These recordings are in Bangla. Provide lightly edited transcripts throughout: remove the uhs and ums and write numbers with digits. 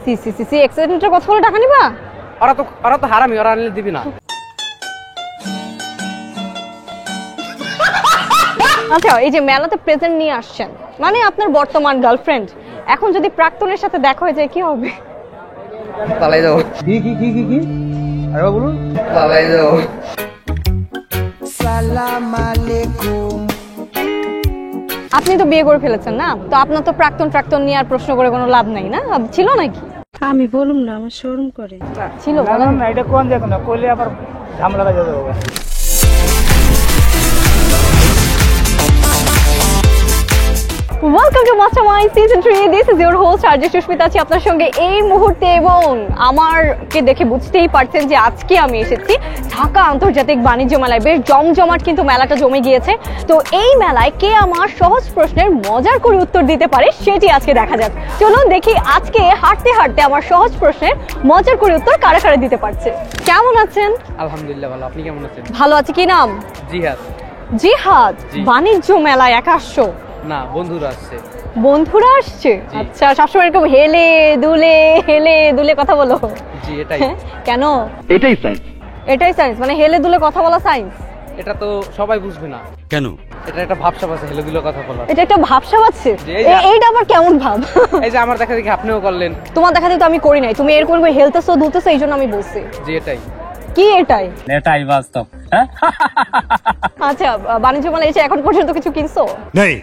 সি সি সি সি এক্সিডেন্টের কথা বলে টাকা নিবা? ওরা তো হারামি, ওরা আনলে দিবি না। আচ্ছা, এই যে মেলাতে প্রেজেন্ট নিয়ে আসছেন, মানে আপনার বর্তমান গার্লফ্রেন্ড, এখন যদি প্রাক্তনের সাথে দেখা হয়ে যায় কি হবে? পালাই যাও। কি কি কি কি কি আরে বলুন, পালাই যাও। সালাম আলাইকুম। আপনি তো বিয়ে করে ফেলেছেন না, তো আপনার তো প্রাক্তন নিয়ে আর প্রশ্ন করে কোনো লাভ নাই না? ছিল নাকি? আমি বলুম না, আমার শরম করে। ছিল না, এটা কোন জায়গা না, কইলে আবার ঝামেলা লাগা যাবে। Welcome to mastermind season 3। This is your host RJ Susmita, আছি আপনার সঙ্গে এই মুহূর্তে, এবং আমারকে দেখে বুঝতেই পারছেন যে আজকে আমি এসেছি ঢাকা আন্তর্জাতিক বাণিজ্য মেলায়। বেশ জমজমাট কিন্তু মেলাটা জমে গিয়েছে। তো এই মেলায় কে আমার সহজ প্রশ্নের মজার করে উত্তর দিতে পারে সেটি আজকে দেখা যাক। চলুন দেখি আজকে হাঁটতে হাঁটতে আমার সহজ প্রশ্নের মজার করে উত্তর কারা কারা দিতে পারছে। কেমন আছেন? আলহামদুলিল্লাহ ভালো, আপনি কেমন আছেন? ভালো আছি। কি নাম? জিহাদ। জিহাদ, বাণিজ্য মেলায় একা আসছো? না, বন্ধুরা আসছে। বন্ধুরা আসছে? আচ্ছা, সবসময় এরকম হেলে দুলে কথা বলো? জি, এটাই। কেন? এটাই সায়েন্স। এটাই সায়েন্স? মানে হেলে দুলে কথা বলা সায়েন্স? এটা তো সবাই বুঝবে না। কেন? এটা একটা ভাবসাব আছে, হেলে দুলে কথা বলার। এটা একটা ভাবসাব আছে? এইটা আবার কেমন ভাব? এই যে আমার দেখা দেখি আপনিও করলেন। তোমার দেখা দেখি তো আমি করি নাই, তুমি এরকম করে হেলতেছো দুলতেছো, এই জন্য আমি বলছি। জি, এটাই। কি এটাই? এটাই বাস্তব। আচ্ছা, বাণিজ্য মেলায় এসে এখন পর্যন্ত কিছু কিনছো? নেই।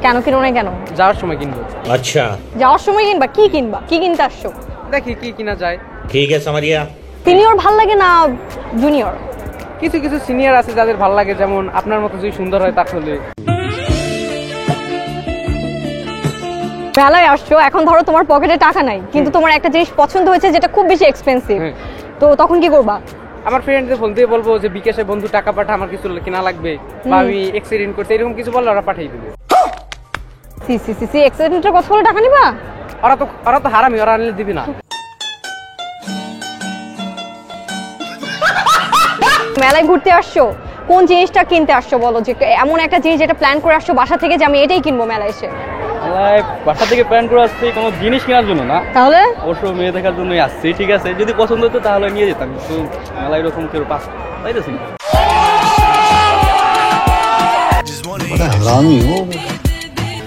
কেন কিনো নাই? কেন? যাওয়ার সময় কিনবো। আচ্ছা, যাওয়ার সময় কিনবা? কি কিনবা? কি কিনতে আসছো? দেখি কি কিনা যায়। ঠিক আছে সামারিয়া। সিনিয়র ভাল লাগে না জুনিয়র? কিছু কিছু সিনিয়র আছে যাদের ভাল লাগে, যেমন আপনার মতো যদি সুন্দর হয় তাহলে। মেলায় আসছো, এখন ধরো তোমার পকেটে টাকা নাই, কিন্তু তোমার একটা জিনিস পছন্দ হয়েছে যেটা খুব বেশি এক্সপেন্সিভ, তো তখন কি করবা? আমার ফ্রেন্ডদের ফোন দিয়ে বলবো যে বিকাশে বন্ধু টাকা পাঠা, আমার কিছু কিনা লাগবে, বা আমি এক্সিডেন্ট করতে, এরকম কিছু বললে ওরা পাঠিয়ে দিবে। সি সি সি সি এক্সিডেন্টের কথা বলে টাকা নিবা? ওরা তো হারামি, ওরা আনলে দিবি না। মেলায় ঘুরতে আসছো, কোন জিনিসটা কিনতে আসছো বলো? যে এমন একটা জিনিস যেটা প্ল্যান করে আসছো বাসা থেকে যে আমি এটাই কিনবো মেলায় এসে। বাসা থেকে প্ল্যান করে আসছি কোনো জিনিস কেনার জন্য না, তাহলে অবশ্য মেয়ে দেখার জন্যই আসছি। ঠিক আছে, যদি পছন্দ হতো তাহলে নিয়ে যেতাম, কিন্তু মেলায় এরকম কেউ পাস পাইতেছি না।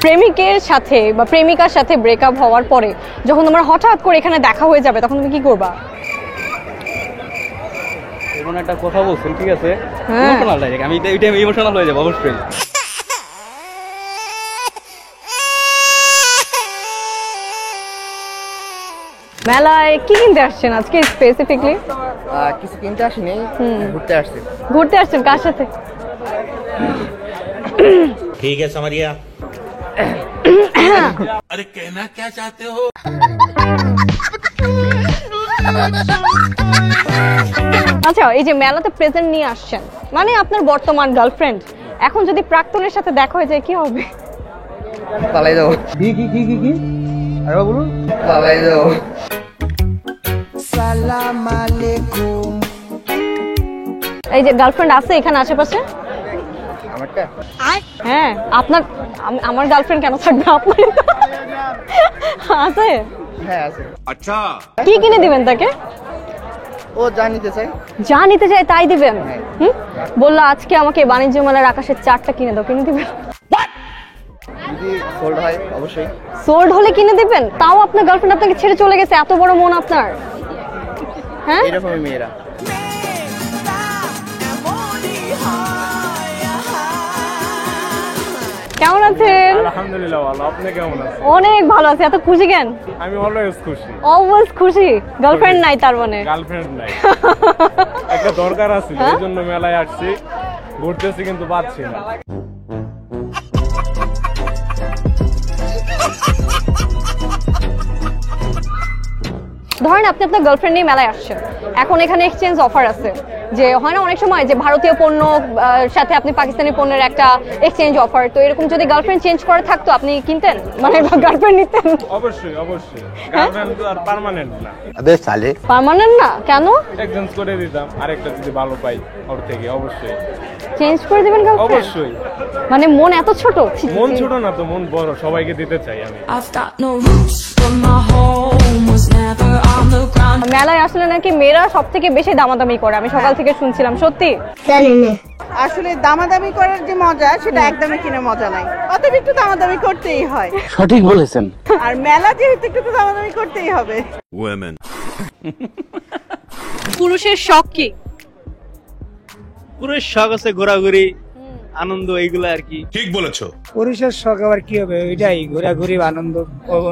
প্রেমিকের সাথে বা প্রেমিকার সাথে ব্রেকআপ হওয়ার পরে যখন তোমার হঠাৎ করে এখানে দেখা হয়ে যাবে, তখন তুমি কি করবা? এমন একটা কথা বলছেন, ঠিক আছে, হ্যাঁ। ইমোশনাল ডাইরেক্ট, আমি এটা ইমোশনাল হয়ে যাবো অবশ্যই। মেলায় কি কিনতে আসছেন আজকে স্পেসিফিকলি? কিছু কিনতে আসিনি, ঘুরতে আসছি। ঘুরতে আসছেন কার সাথে? ঠিক আছে সামারিয়া। अरे कहना क्या चाहते हो? আচ্ছা, এই যে মেলাতে প্রেজেন্ট নিয়ে আসছেন, মানে আপনার বর্তমান গার্লফ্রেন্ড, এখন যদি প্রাক্তনের সাথে দেখা হয়ে যায় কি হবে? পালাই যাও। কি কি কি কি কি আরে বলুন, পালাই যাও। সালাম আলাইকুম। এই যে গার্লফ্রেন্ড আছে এখানে আশেপাশে? আমারটা? হ্যাঁ, আপনার। আমার গার্লফ্রেন্ড কেন থাকবে আপনার? আছে? হ্যাঁ আছে। अच्छा কি কিনে দিবেন তাকে? ও যা নিতে চাই। যা নিতে চাই তাই দিবেন? বললো আজকে আমাকে বাণিজ্য মেলার আকাশের চারটা কিনে দাও, কিনে দিবেন? যদি সোল্ড হয় অবশ্যই। সোল্ড হলে কিনে দিবেন? তাও আপনার গার্লফ্রেন্ড আপনাকে ছেড়ে চলে গেছে, এত বড় মন আপনার? হ্যাঁ, এরকমই মেয়েরা। কেমন আছেন? আলহামদুলিল্লাহ ভালো, আপনি কেমন আছেন? অনেক ভালো আছে। এত খুশি কেন? আমি অলওয়েজ খুশি। অলওয়েজ খুশি? গার্লফ্রেন্ড নাই তার মানে? গার্লফ্রেন্ড নাই, একটা দরকার আছে, এই জন্য মেলায় আসছি, ঘুরতেছি কিন্তু পাচ্ছি না। ধরেন আপনি আপনার গার্লফ্রেন্ড নিয়ে মেলায় আসছেন, এখন এখানে এক্সচেঞ্জ অফার আছে, যে হয় না অনেক সময় যে ভারতীয় পণ্য সাথে আপনি পাকিস্তানি পণ্যের একটা এক্সচেঞ্জ অফার, তো এরকম যদি গার্লফ্রেন্ড চেঞ্জ করে থাকতো আপনি কিনতেন, মানে গার্লফ্রেন্ড নিতেন? অবশ্যই অবশ্যই, গার্লফ্রেন্ড তো আর পার্মানেন্ট না। আবে সালে, পার্মানেন্ট না? কেন? এক্সচেঞ্জ করে দিতাম, আরেকটা যদি ভালো পাই ওর থেকে অবশ্যই চেঞ্জ করে দিবেন গার্লফ্রেন্ড? অবশ্যই। মানে মন এত ছোট? মন ছোট না তো, মন বড়, সবাইকে দিতে চাই আমি। I've got no roots, but my মেলায় আসলে নাকি মেয়েরা সব থেকে বেশি দামাদামি করে, আমি সকাল থেকে শুনছিলাম, সত্যি? আসলে দামাদামি করার যে মজা সেটা একদমই কিনে মজা নাই, অতএব একটু দামাদামি করতেই হয়। সঠিক বলেছেন। আর মেলা যেহেতু একটু তো দামাদামি করতেই হবে। পুরুষের শখ কি? পুরো শখ আছে ঘোরাঘুরি, আনন্দ, এইগুলো আর কি। ঠিক বলেছো। পুরুষের শখ আবার কি হবে, ওইটাই ঘোরাঘুরি আনন্দ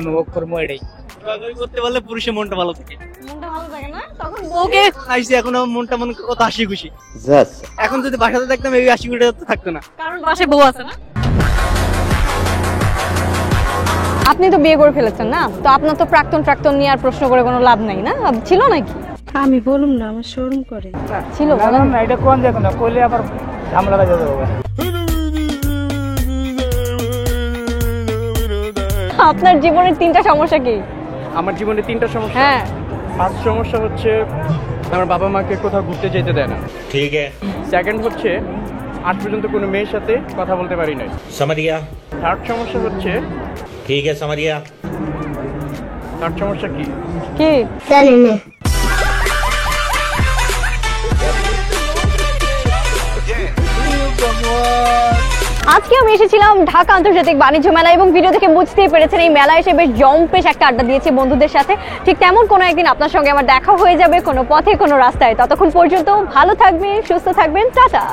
অনুভব করবো, এটাই। ঘোরাঘুরি করতে পারলে পুরুষের মনটা ভালো থাকে। মনটা ভালো থাকে না? তখন বউকে আইসি এখন আমার মনটা মনে কত হাসি খুশি। এখন যদি বাসাতে থাকতাম এই হাসি খুশিটা তো থাকতো না। কারণ বাসায় বউ আছে না। আপনি তো বিয়ে করে ফেলেছেন না, তো আপনার তো প্রাক্তন নিয়ে আর প্রশ্ন করে কোনো লাভ নাই না, ছিল নাকি? আমি বলুম না, আমার শরম করে। ছিল, বলেন। না, এটা কোন দেখো না, কইলে আবার ঝামেলা লাগে যাবে। আপনার জীবনের 3টা সমস্যা কি? আমার জীবনে 3টা সমস্যা। হ্যাঁ। ফার্স্ট সমস্যা হচ্ছে আমার বাবা মাকে কোথাও ঘুরতে যেতে দেয় না। ठीक है, সেকেন্ড হচ্ছে আজ পর্যন্ত কোনো মেয়ের সাথে কথা বলতে পারি নাই। समझ गया। থার্ড সমস্যা হচ্ছে ठीक है, समझ गया। থার্ড সমস্যা কি? কি? আজকে আমি এসেছিলাম ঢাকা আন্তর্জাতিক বাণিজ্য মেলা এবং ভিডিও থেকে বুঝতেই পেরেছেন এই মেলায় এসে বেশ জম্পেশ একটা আড্ডা দিয়েছি বন্ধুদের সাথে। ঠিক তেমন কোনো একদিন আপনার সঙ্গে আমার দেখা হয়ে যাবে কোনো পথে কোনো রাস্তায়। ততক্ষণ পর্যন্ত ভালো থাকবেন, সুস্থ থাকবেন, টাটা।